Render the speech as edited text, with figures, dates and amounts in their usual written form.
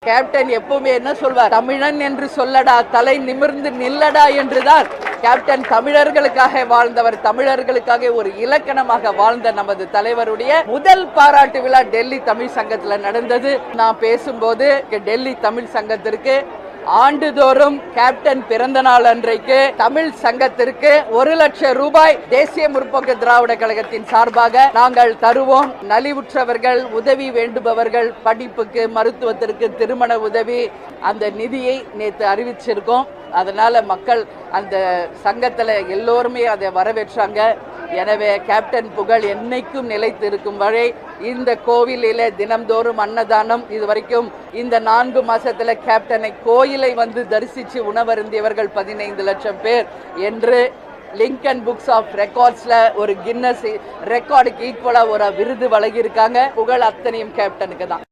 Captain எப்பவுமே என்ன சொல்வார், தமிழன் என்று சொல்லடா, தலை நிமிர்ந்து நில்லடா என்றுதான். கேப்டன் தமிழர்களுக்காக வாழ்ந்தவர், தமிழர்களுக்காக ஒரு இலக்கணமாக வாழ்ந்த நமது தலைவருடைய முதல் பாராட்டு விழா டெல்லி தமிழ் சங்கத்தில் நடந்தது. நான் பேசும்போது டெல்லி தமிழ் சங்கத்திற்கு ஆண்டுதோறும் கேப்டன் பிறந்த நாள் அன்றைக்கு தமிழ் சங்கத்திற்கு 1 லட்சம் ரூபாய் தேசிய முற்போக்கு திராவிட கழகத்தின் சார்பாக நாங்கள் தருவோம். நலிவுற்றவர்கள், உதவி வேண்டுபவர்கள், படிப்புக்கு, மருத்துவத்திற்கு, திருமண உதவி, அந்த நிதியை நேற்று அறிவிச்சிருக்கோம். அதனால மக்கள் அந்த சங்கத்தில் எல்லோருமே அதை வரவேற்றாங்க. எனவே கேப்டன் புகழ் என்னைக்கும் நிலைத்து இருக்கும் வரை இந்த கோவிலில் தினம்தோறும் அன்னதானம், இதுவரைக்கும் இந்த 4 மாசத்துல கேப்டனை கோயிலை வந்து தரிசித்து உணவருந்தியவர்கள் 15 லட்சம் பேர் என்று லிங்கன் புக்ஸ் ஆஃப் ரெக்கார்ட்ஸ்ல ஒரு கின்னஸ் ரெக்கார்டுக்கு ஈக்குவலா ஒரு விருது வழங்கியிருக்காங்க. புகழ் அத்தனையும் கேப்டனுக்கு தான்.